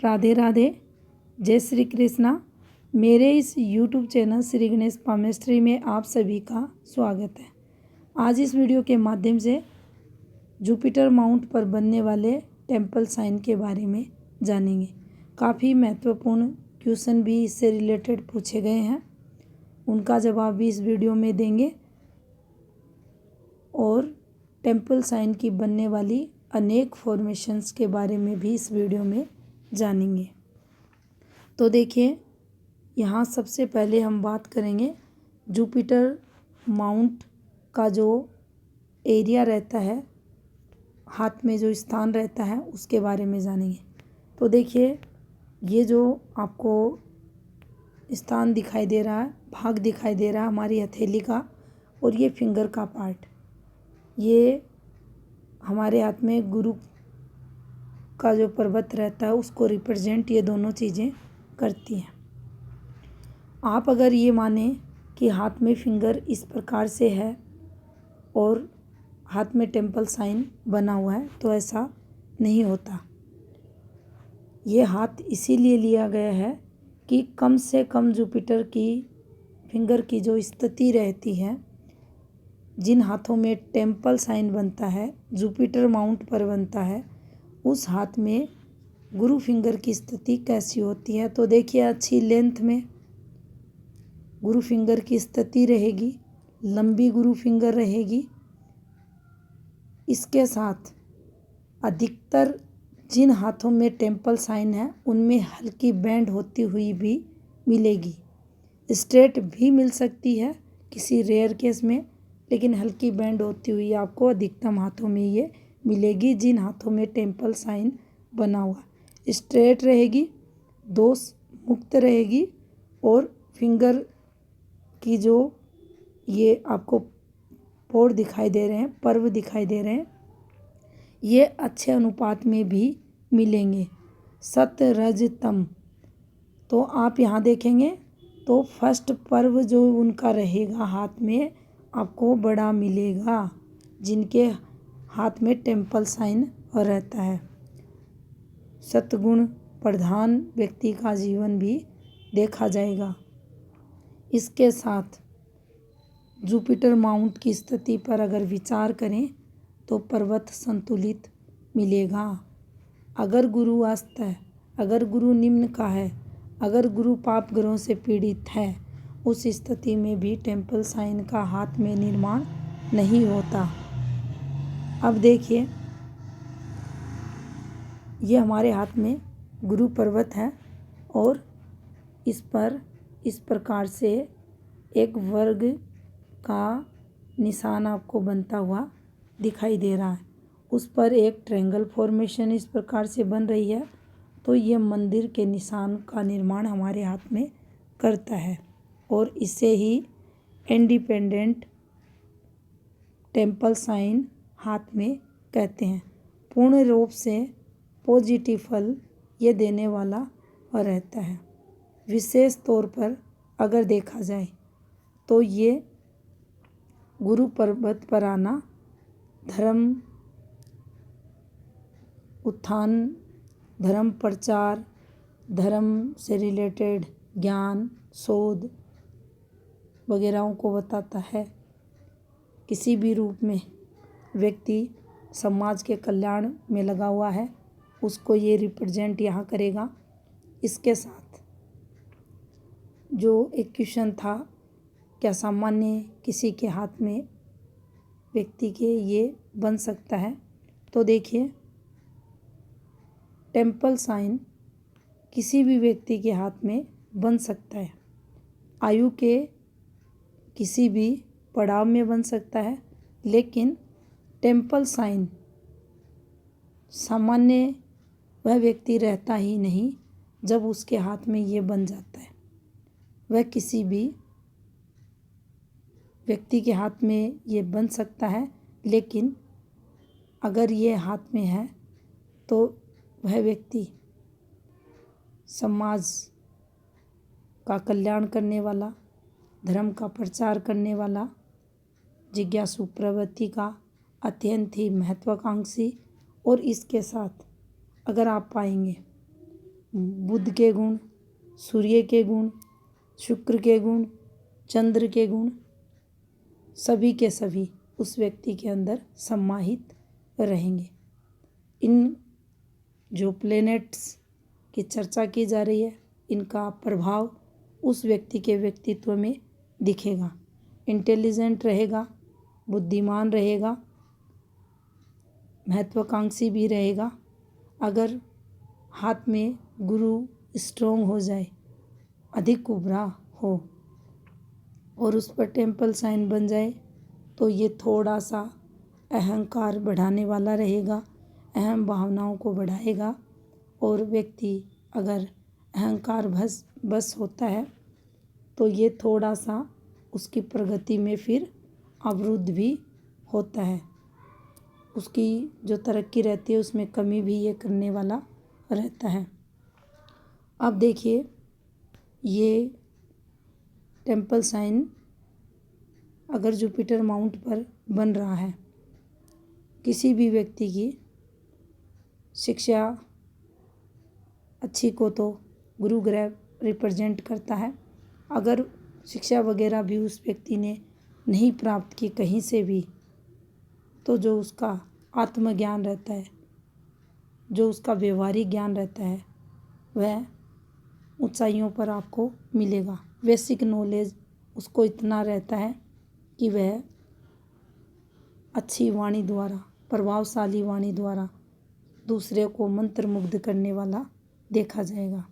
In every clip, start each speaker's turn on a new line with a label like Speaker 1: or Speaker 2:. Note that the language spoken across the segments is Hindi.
Speaker 1: राधे राधे, जय श्री कृष्णा। मेरे इस YouTube channel Shri Ganesh palmistry में आप सभी का स्वागत है। आज इस वीडियो के माध्यम से जुपिटर माउंट पर बनने वाले टेम्पल साइन के बारे में जानेंगे। काफ़ी महत्वपूर्ण क्वेश्चन भी इससे रिलेटेड पूछे गए हैं, उनका जवाब भी इस वीडियो में देंगे और टेम्पल साइन की बनने वाली अनेक फॉर्मेशंस के बारे में भी इस वीडियो में जानेंगे। तो देखिए, यहाँ सबसे पहले हम बात करेंगे जुपिटर माउंट का जो एरिया रहता है, हाथ में जो स्थान रहता है उसके बारे में जानेंगे। तो देखिए, ये जो आपको स्थान दिखाई दे रहा है, भाग दिखाई दे रहा है हमारी हथेली का, और ये फिंगर का पार्ट, ये हमारे हाथ में गुरु का जो पर्वत रहता है उसको रिप्रेजेंट ये दोनों चीज़ें करती हैं। आप अगर ये माने कि हाथ में फिंगर इस प्रकार से है और हाथ में टेम्पल साइन बना हुआ है, तो ऐसा नहीं होता। ये हाथ इसीलिए लिया गया है कि कम से कम जुपिटर की फिंगर की जो स्थिति रहती है, जिन हाथों में टेम्पल साइन बनता है, जुपिटर माउंट पर बनता है, उस हाथ में गुरु फिंगर की स्थिति कैसी होती है। तो देखिए, अच्छी लेंथ में गुरु फिंगर की स्थिति रहेगी, लंबी गुरु फिंगर रहेगी। इसके साथ अधिकतर जिन हाथों में टेम्पल साइन है उनमें हल्की बैंड होती हुई भी मिलेगी। स्ट्रेट भी मिल सकती है किसी रेयर केस में, लेकिन हल्की बैंड होती हुई आपको अधिकतम हाथों में ये मिलेगी जिन हाथों में टेम्पल साइन बना हुआ। स्ट्रेट रहेगी, दोष मुक्त रहेगी, और फिंगर की जो ये आपको पोर दिखाई दे रहे हैं, पर्व दिखाई दे रहे हैं, ये अच्छे अनुपात में भी मिलेंगे। सत रज तम, तो आप यहाँ देखेंगे तो फर्स्ट पर्व जो उनका रहेगा हाथ में आपको बड़ा मिलेगा, जिनके हाथ में टेम्पल साइन रहता है। सतगुण प्रधान व्यक्ति का जीवन भी देखा जाएगा। इसके साथ जुपिटर माउंट की स्थिति पर अगर विचार करें तो पर्वत संतुलित मिलेगा। अगर गुरु अस्त है, अगर गुरु निम्न का है, अगर गुरु पाप ग्रहों से पीड़ित है, उस स्थिति में भी टेम्पल साइन का हाथ में निर्माण नहीं होता। अब देखिए, ये हमारे हाथ में गुरु पर्वत है और इस पर इस प्रकार से एक वर्ग का निशान आपको बनता हुआ दिखाई दे रहा है। उस पर एक ट्रायंगल फॉर्मेशन इस प्रकार से बन रही है। तो ये मंदिर के निशान का निर्माण हमारे हाथ में करता है और इसे ही इंडिपेंडेंट टेम्पल साइन हाथ में कहते हैं। पूर्ण रूप से पॉजिटिव फल ये देने वाला रहता है। विशेष तौर पर अगर देखा जाए तो ये गुरु पर्वत पर आना धर्म उत्थान, धर्म प्रचार, धर्म से रिलेटेड ज्ञान, शोध वगैरह को बताता है। किसी भी रूप में व्यक्ति समाज के कल्याण में लगा हुआ है, उसको ये रिप्रेजेंट यहाँ करेगा। इसके साथ जो एक क्वेश्चन था, क्या सामान्य किसी के हाथ में व्यक्ति के ये बन सकता है? तो देखिए, टेम्पल साइन किसी भी व्यक्ति के हाथ में बन सकता है। आयु के किसी भी पड़ाव में बन सकता है, लेकिन टेम्पल साइन सामान्य वह व्यक्ति रहता ही नहीं जब उसके हाथ में ये बन जाता है। वह किसी भी व्यक्ति के हाथ में ये बन सकता है, लेकिन अगर ये हाथ में है तो वह व्यक्ति समाज का कल्याण करने वाला, धर्म का प्रचार करने वाला, जिज्ञासु प्रवृत्ति का, अत्यंत ही महत्वाकांक्षी, और इसके साथ अगर आप पाएंगे बुध के गुण, सूर्य के गुण, शुक्र के गुण, चंद्र के गुण सभी के सभी उस व्यक्ति के अंदर समाहित रहेंगे। इन जो प्लैनेट्स की चर्चा की जा रही है, इनका प्रभाव उस व्यक्ति के व्यक्तित्व में दिखेगा। इंटेलिजेंट रहेगा, बुद्धिमान रहेगा, महत्वाकांक्षी भी रहेगा। अगर हाथ में गुरु स्ट्रोंग हो जाए, अधिक उभरा हो और उस पर टेम्पल साइन बन जाए तो ये थोड़ा सा अहंकार बढ़ाने वाला रहेगा, अहम भावनाओं को बढ़ाएगा। और व्यक्ति अगर अहंकार बस होता है तो ये थोड़ा सा उसकी प्रगति में फिर अवरुद्ध भी होता है। उसकी जो तरक्की रहती है उसमें कमी भी ये करने वाला रहता है। अब देखिए, ये टेम्पल साइन अगर जुपिटर माउंट पर बन रहा है, किसी भी व्यक्ति की शिक्षा अच्छी को तो गुरु ग्रह रिप्रेजेंट करता है। अगर शिक्षा वगैरह भी उस व्यक्ति ने नहीं प्राप्त की कहीं से भी, तो जो उसका आत्मज्ञान रहता है, जो उसका व्यवहारिक ज्ञान रहता है, वह ऊंचाइयों पर आपको मिलेगा। बेसिक नॉलेज उसको इतना रहता है कि वह अच्छी वाणी द्वारा, प्रभावशाली वाणी द्वारा दूसरे को मंत्रमुग्ध करने वाला देखा जाएगा।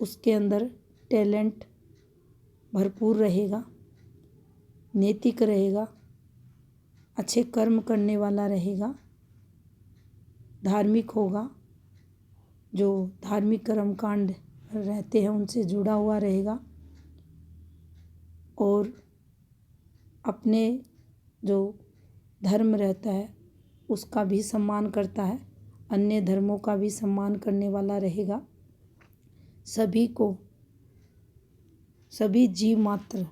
Speaker 1: उसके अंदर टैलेंट भरपूर रहेगा, नैतिक रहेगा, अच्छे कर्म करने वाला रहेगा, धार्मिक होगा, जो धार्मिक कर्मकांड रहते हैं उनसे जुड़ा हुआ रहेगा और अपने जो धर्म रहता है उसका भी सम्मान करता है, अन्य धर्मों का भी सम्मान करने वाला रहेगा। सभी को, सभी जीव मात्र,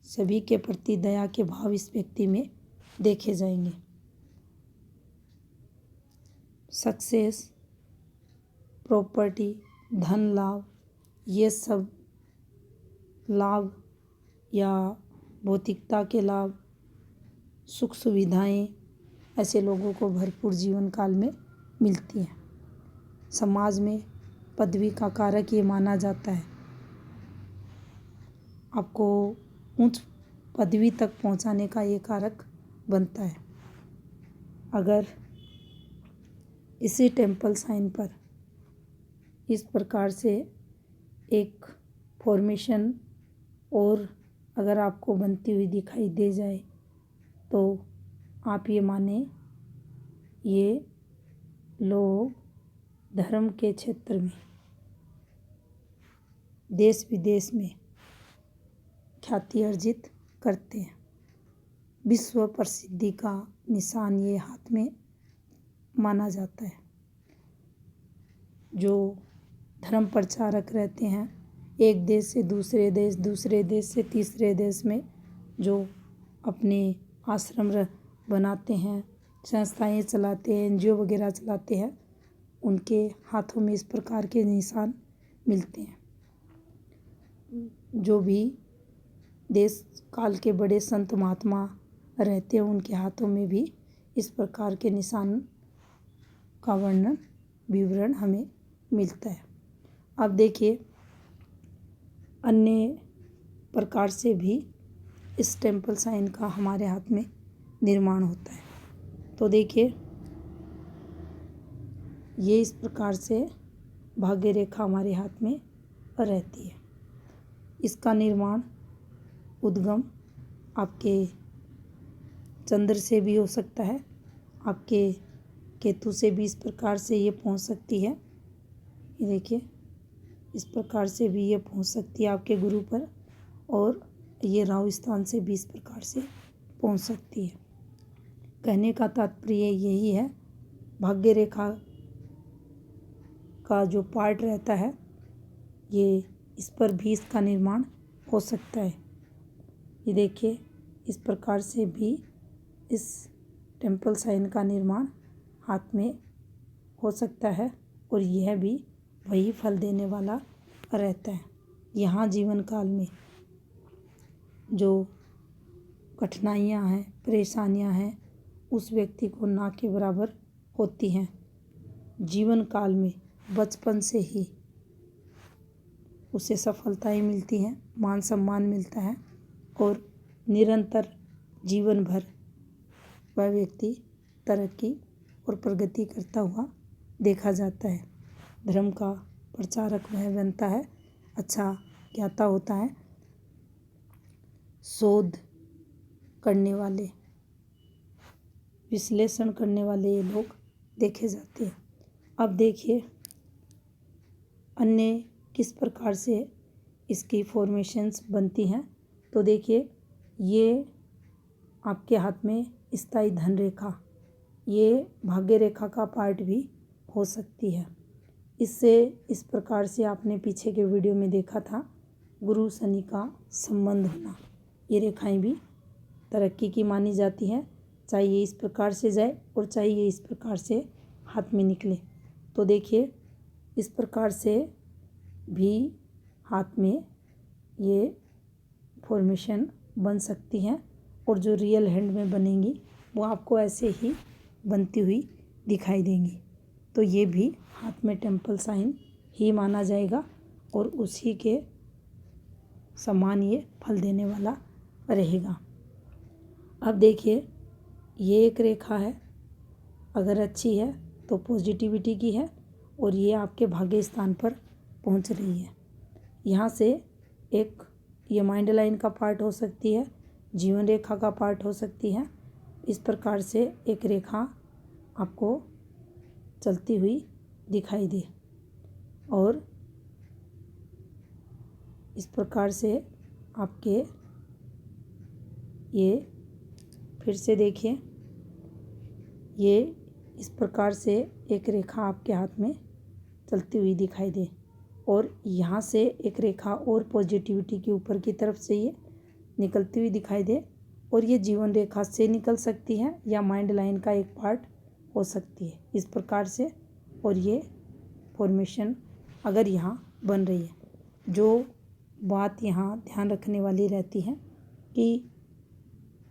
Speaker 1: सभी के प्रति दया के भाव इस व्यक्ति में देखे जाएंगे। सक्सेस, प्रॉपर्टी, धन लाभ, ये सब लाभ या भौतिकता के लाभ, सुख सुविधाएं ऐसे लोगों को भरपूर जीवन काल में मिलती हैं। समाज में पदवी का कारक ये माना जाता है। आपको उच्च पदवी तक पहुंचाने का ये कारक बनता है। अगर इसी टेम्पल साइन पर इस प्रकार से एक फॉर्मेशन और अगर आपको बनती हुई दिखाई दे जाए तो आप ये माने ये लोग धर्म के क्षेत्र में, देश विदेश में ख्याति अर्जित करते हैं। विश्व प्रसिद्धि का निशान ये हाथ में माना जाता है। जो धर्म प्रचारक रहते हैं, एक देश से दूसरे देश, दूसरे देश से तीसरे देश में जो अपने आश्रम बनाते हैं, संस्थाएं चलाते हैं, एनजीओ वगैरह चलाते हैं, उनके हाथों में इस प्रकार के निशान मिलते हैं। जो भी देश काल के बड़े संत महात्मा रहते हैं उनके हाथों में भी इस प्रकार के निशान का विवरण हमें मिलता है। अब देखिए, अन्य प्रकार से भी इस टेम्पल साइन का हमारे हाथ में निर्माण होता है। तो देखिए, ये इस प्रकार से भाग्य रेखा हमारे हाथ में रहती है। इसका निर्माण, उद्गम आपके चंद्र से भी हो सकता है, आपके केतु से भी इस प्रकार से ये पहुंच सकती है। ये देखिए, इस प्रकार से भी ये पहुंच सकती है आपके गुरु पर, और ये राहु स्थान से भी इस प्रकार से पहुंच सकती है। कहने का तात्पर्य यही है, भाग्य रेखा का जो पार्ट रहता है ये इस पर भी इसका निर्माण हो सकता है। ये देखिए, इस प्रकार से भी इस टेम्पल साइन का निर्माण हाथ में हो सकता है। और यह भी वही फल देने वाला रहता है। यहाँ जीवन काल में जो कठिनाइयाँ हैं, परेशानियाँ हैं, उस व्यक्ति को ना के बराबर होती हैं। जीवन काल में बचपन से ही उसे सफलताएं मिलती हैं, मान सम्मान मिलता है और निरंतर जीवन भर वह व्यक्ति तरक्की और प्रगति करता हुआ देखा जाता है। धर्म का प्रचारक वह बनता है, अच्छा ज्ञाता होता है, शोध करने वाले, विश्लेषण करने वाले ये लोग देखे जाते हैं। अब देखिए अन्य किस प्रकार से इसकी फॉर्मेशंस बनती हैं। तो देखिए ये आपके हाथ में स्थायी धन रेखा, ये भाग्य रेखा का पार्ट भी हो सकती है। इससे इस प्रकार से आपने पीछे के वीडियो में देखा था गुरु शनि का संबंध होना। ये रेखाएं भी तरक्की की मानी जाती हैं, चाहे ये इस प्रकार से जाए और चाहे ये इस प्रकार से हाथ में निकले। तो देखिए इस प्रकार से भी हाथ में ये फॉर्मेशन बन सकती हैं और जो रियल हैंड में बनेंगी वो आपको ऐसे ही बनती हुई दिखाई देंगी। तो ये भी हाथ में टेम्पल साइन ही माना जाएगा और उसी के समान ये फल देने वाला रहेगा। अब देखिए ये एक रेखा है, अगर अच्छी है तो पॉजिटिविटी की है और ये आपके भाग्य स्थान पर पहुंच रही है। यहाँ से एक ये माइंड लाइन का पार्ट हो सकती है, जीवन रेखा का पार्ट हो सकती है। इस प्रकार से एक रेखा आपको चलती हुई दिखाई दे और इस प्रकार से आपके ये फिर से देखिए ये इस प्रकार से एक रेखा आपके हाथ में चलती हुई दिखाई दे और यहाँ से एक रेखा और पॉजिटिविटी के ऊपर की तरफ से ये निकलती हुई दिखाई दे और ये जीवन रेखा से निकल सकती है या माइंड लाइन का एक पार्ट हो सकती है इस प्रकार से। और ये फॉर्मेशन अगर यहाँ बन रही है, जो बात यहाँ ध्यान रखने वाली रहती है कि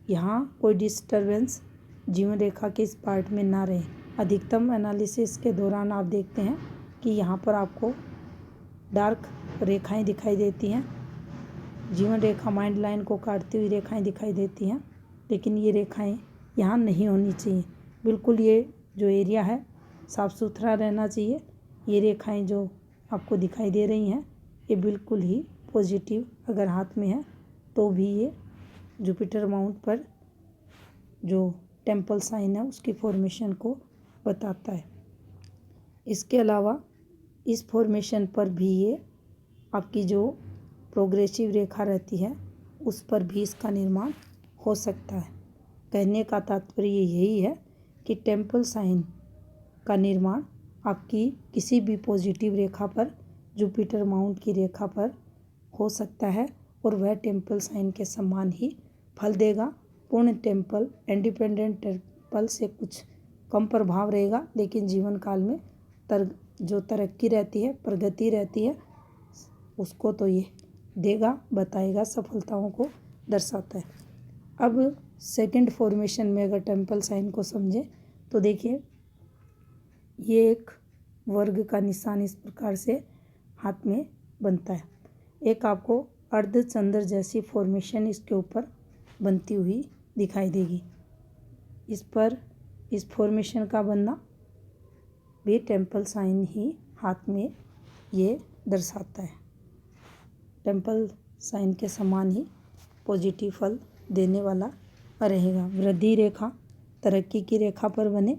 Speaker 1: यहाँ कोई डिस्टरबेंस जीवन रेखा के इस पार्ट में ना रहे। अधिकतम एनालिसिस के दौरान आप देखते हैं कि यहाँ पर आपको डार्क रेखाएं दिखाई देती हैं, जीवन रेखा माइंड लाइन को काटती हुई रेखाएं दिखाई देती हैं, लेकिन ये रेखाएं यहाँ नहीं होनी चाहिए। बिल्कुल ये जो एरिया है साफ़ सुथरा रहना चाहिए। ये रेखाएं जो आपको दिखाई दे रही हैं ये बिल्कुल ही पॉजिटिव अगर हाथ में है तो भी ये जुपिटर माउंट पर जो टेम्पल साइन है उसकी फॉर्मेशन को बताता है। इसके अलावा इस फॉर्मेशन पर भी ये आपकी जो प्रोग्रेसिव रेखा रहती है उस पर भी इसका निर्माण हो सकता है। कहने का तात्पर्य यही है कि टेम्पल साइन का निर्माण आपकी किसी भी पॉजिटिव रेखा पर, जुपिटर माउंट की रेखा पर हो सकता है और वह टेम्पल साइन के समान ही फल देगा। पूर्ण टेम्पल, इंडिपेंडेंट टेम्पल से कुछ कम प्रभाव रहेगा, लेकिन जीवन काल में जो तरक्की रहती है, प्रगति रहती है, उसको तो ये देगा, बताएगा, सफलताओं को दर्शाता है। अब सेकंड फॉर्मेशन में अगर टेम्पल साइन को समझें तो देखिए ये एक वर्ग का निशान इस प्रकार से हाथ में बनता है। एक आपको अर्धचंद्र जैसी फॉर्मेशन इसके ऊपर बनती हुई दिखाई देगी। इस पर इस फॉर्मेशन का बनना भी टेम्पल साइन ही हाथ में ये दर्शाता है। टेम्पल साइन के समान ही पॉजिटिव फल देने वाला रहेगा। वृद्धि रेखा तरक्की की रेखा पर बने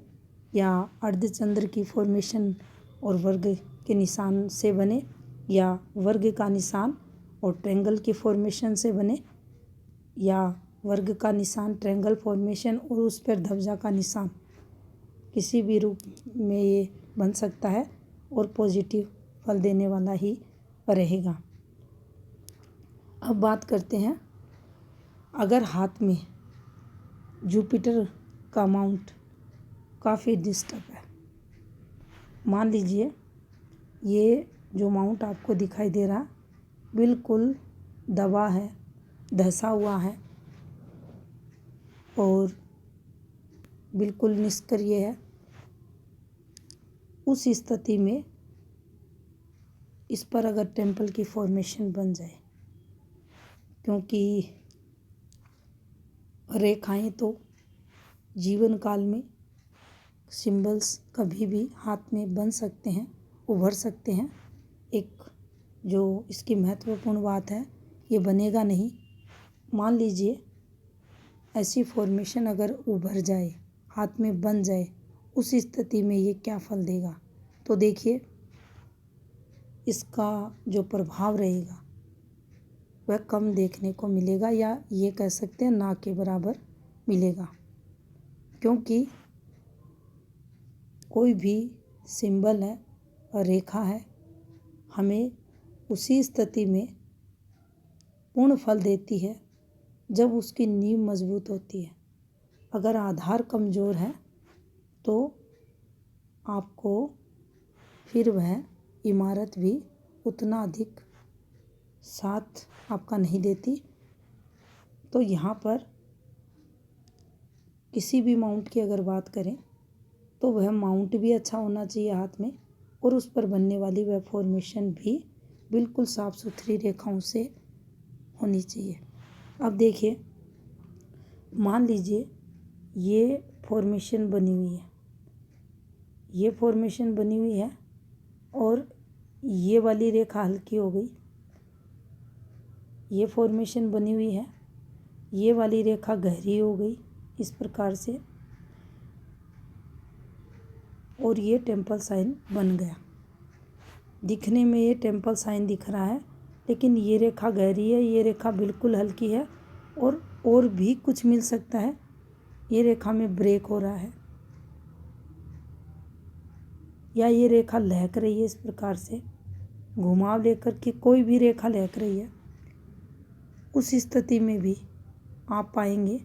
Speaker 1: या अर्धचंद्र की फॉर्मेशन और वर्ग के निशान से बने या वर्ग का निशान और ट्रायंगल की फॉर्मेशन से बने या वर्ग का निशान, ट्रायंगल फॉर्मेशन और उस पर ध्वजा का निशान, किसी भी रूप में ये बन सकता है और पॉजिटिव फल देने वाला ही रहेगा। अब बात करते हैं अगर हाथ में जुपिटर का माउंट काफ़ी डिस्टर्ब है, मान लीजिए ये जो माउंट आपको दिखाई दे रहा बिल्कुल दबा है, धंसा हुआ है और बिल्कुल निष्क्रिय है। उस स्थिति में इस पर अगर टेम्पल की फॉर्मेशन बन जाए, क्योंकि रेखाएं तो जीवन काल में सिंबल्स कभी भी हाथ में बन सकते हैं, उभर सकते हैं। एक जो इसकी महत्वपूर्ण बात है, ये बनेगा नहीं। मान लीजिए ऐसी फॉर्मेशन अगर उभर जाए, हाथ में बन जाए, उस स्थिति में ये क्या फल देगा। तो देखिए इसका जो प्रभाव रहेगा वह कम देखने को मिलेगा, या ये कह सकते हैं ना के बराबर मिलेगा। क्योंकि कोई भी सिंबल है और रेखा है, हमें उसी स्थिति में पूर्ण फल देती है जब उसकी नींव मजबूत होती है। अगर आधार कमज़ोर है तो आपको फिर वह इमारत भी उतना अधिक साथ आपका नहीं देती। तो यहाँ पर किसी भी माउंट की अगर बात करें तो वह माउंट भी अच्छा होना चाहिए हाथ में, और उस पर बनने वाली वह फॉर्मेशन भी बिल्कुल साफ सुथरी रेखाओं से होनी चाहिए। अब देखिए, मान लीजिए ये फॉर्मेशन बनी हुई है, ये फॉर्मेशन बनी हुई है और ये वाली रेखा हल्की हो गई, ये फॉर्मेशन बनी हुई है, ये वाली रेखा गहरी हो गई इस प्रकार से, और ये टेम्पल साइन बन गया। दिखने में ये टेम्पल साइन दिख रहा है, लेकिन ये रेखा गहरी है, ये रेखा बिल्कुल हल्की है, और भी कुछ मिल सकता है। ये रेखा में ब्रेक हो रहा है, या ये रेखा लहक रही है इस प्रकार से, घुमाव लेकर के कोई भी रेखा लहक रही है। उस स्थिति में भी आप पाएंगे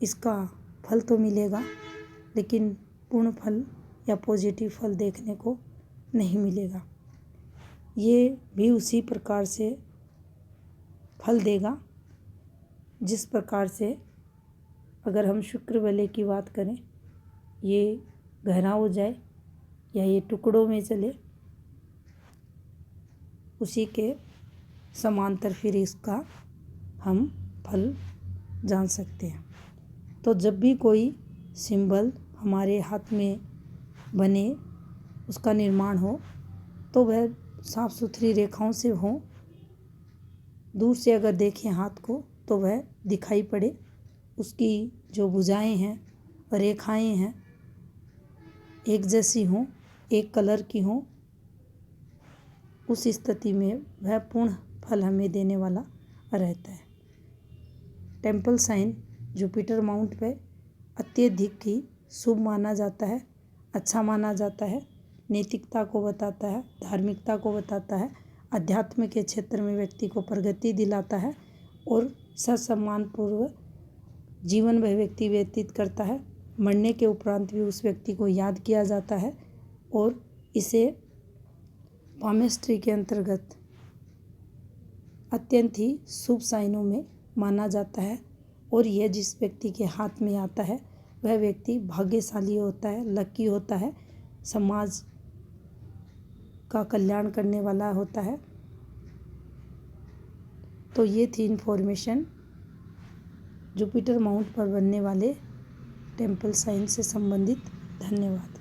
Speaker 1: इसका फल तो मिलेगा, लेकिन पूर्ण फल या पॉजिटिव फल देखने को नहीं मिलेगा। ये भी उसी प्रकार से फल देगा जिस प्रकार से अगर हम शुक्र वलय की बात करें, ये गहरा हो जाए या ये टुकड़ों में चले, उसी के समांतर फिर इसका हम फल जान सकते हैं। तो जब भी कोई सिंबल हमारे हाथ में बने, उसका निर्माण हो, तो वह साफ सुथरी रेखाओं से हो। दूर से अगर देखें हाथ को तो वह दिखाई पड़े, उसकी जो भुजाएं हैं, रेखाएं हैं, एक जैसी हों, एक कलर की हों। उस स्थिति में वह पूर्ण फल हमें देने वाला रहता है। टेम्पल साइन जुपिटर माउंट पे अत्यधिक ही शुभ माना जाता है, अच्छा माना जाता है, नैतिकता को बताता है, धार्मिकता को बताता है, अध्यात्म के क्षेत्र में व्यक्ति को प्रगति दिलाता है और सत्सम्मानपूर्वक जीवन वह व्यक्ति व्यतीत करता है। मरने के उपरांत भी उस व्यक्ति को याद किया जाता है और इसे पामेस्ट्री के अंतर्गत अत्यंत ही शुभ साइनों में माना जाता है। और यह जिस व्यक्ति के हाथ में आता है वह व्यक्ति भाग्यशाली होता है, लकी होता है, समाज का कल्याण करने वाला होता है। तो ये थी इन्फॉर्मेशन जुपिटर माउंट पर बनने वाले टेम्पल साइन से संबंधित। धन्यवाद।